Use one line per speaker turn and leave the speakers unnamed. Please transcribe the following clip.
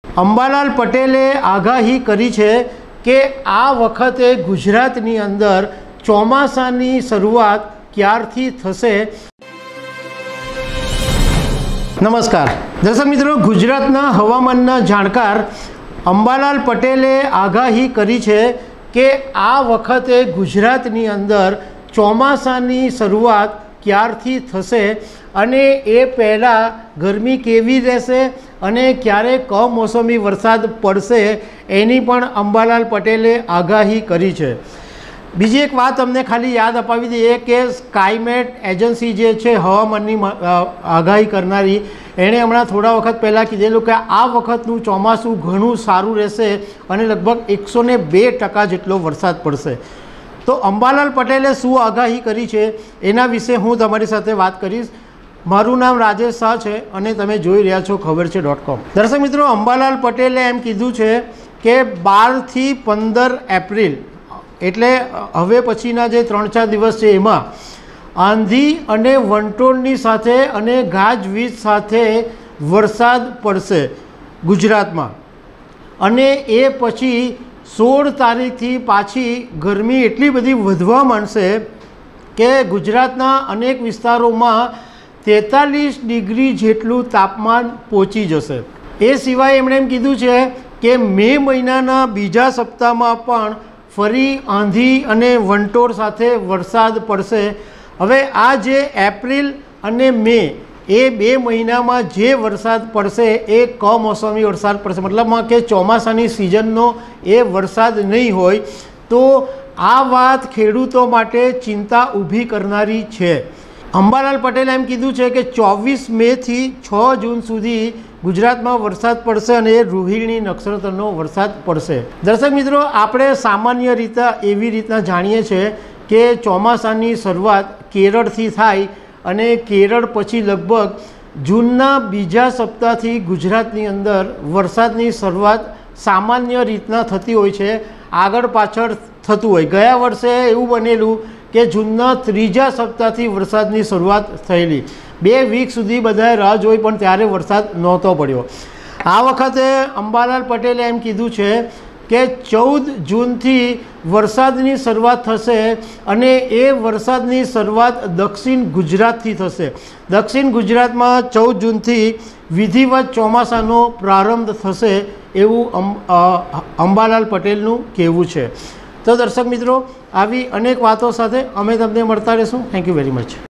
અંબાલાલ પટેલે આગાહી કરી છે કે આ વખતે ગુજરાતની અંદર ચોમાસાની શરૂઆત ક્યારથી થશે। નમસ્કાર દર્શક મિત્રો, ગુજરાતના હવામાનના જાણકાર અંબાલાલ પટેલે આગાહી કરી છે કે આ વખતે ગુજરાતની અંદર ચોમાસાની શરૂઆત ક્યારથી થશે અને એ પહેલાં ગરમી કેવી રહેશે અને ક્યારે કમોસમી વરસાદ પડશે એની પણ અંબાલાલ પટેલે આગાહી કરી છે। બીજી એક વાત તમને ખાલી યાદ અપાવી દઈએ કે સ્કાયમેટ એજન્સી જે છે હવામાનની આગાહી કરનારી, એણે હમણાં થોડા વખત પહેલાં કીધેલું કે આ વખતનું ચોમાસું ઘણું સારું રહેશે અને લગભગ 102% જેટલો વરસાદ પડશે। તો અંબાલાલ પટેલે શું આગાહી કરી છે એના વિશે હું તમારી સાથે વાત કરીશ। મારું નામ રાજેશ શાહ છે અને તમે જોઈ રહ્યા છો ખબરછે.com। દર્શક મિત્રો, અંબાલાલ પટેલે એમ કીધું છે કે 12 થી 15 એપ્રિલ એટલે હવે પછીના જે 3-4 દિવસ છે એમાં આંધી અને વંટોળની સાથે અને ગાજવીજ સાથે વરસાદ પડશે ગુજરાતમાં અને એ પછી 16 તારીખથી પાછી ગરમી એટલી બધી વધવા માંડશે કે ગુજરાતના અનેક વિસ્તારોમાં 43 ડિગ્રી જેટલું તાપમાન પહોંચી જશે। એ સિવાય એમણે એમ કીધું છે કે મે મહિનાના બીજા સપ્તાહમાં પણ ફરી આંધી અને વંટોળ સાથે વરસાદ પડશે। હવે આ જે એપ્રિલ અને મે એ 2 મહિનામાં જે વરસાદ પડશે એ કમોસમી વરસાદ પડશે, મતલબમાં કે ચોમાસાની સિઝનનો એ વરસાદ નહીં હોય। તો આ વાત ખેડૂતો માટે ચિંતા ઊભી કરનારી છે। અંબાલાલ પટેલે એમ કીધું છે કે 24 મેથી 6 જૂન સુધી ગુજરાતમાં વરસાદ પડશે અને એ રોહિણી નક્ષત્રનો વરસાદ પડશે। દર્શક મિત્રો, આપણે સામાન્ય રીતે એવી રીતના જાણીએ છીએ કે ચોમાસાની શરૂઆત કેરળથી થાય અને કેરળ પછી લગભગ જૂનના બીજા સપ્તાહથી ગુજરાતની અંદર વરસાદની શરૂઆત સામાન્ય રીતના થતી હોય છે, આગળ પાછળ થતું હોય। ગયા વર્ષે એવું બનેલું કે જૂનના 3જા સપ્તાહથી વરસાદની શરૂઆત થયેલી, 2 વીક સુધી બધાએ રાહ જોઈ પણ ત્યારે વરસાદ નહોતો પડ્યો। આ વખતે અંબાલાલ પટેલે એમ કીધું છે કે 14 જૂનથી વરસાદની શરૂઆત થશે અને એ વરસાદની શરૂઆત દક્ષિણ ગુજરાતથી થશે। દક્ષિણ ગુજરાતમાં 14 જૂનથી વિધિવત ચોમાસાનો પ્રારંભ થશે એવું અંબાલાલ પટેલનું કહેવું છે। તો દર્શક મિત્રો, આવી અનેક વાતો સાથે અમે તમને મળતા રહીશું। Thank you very much.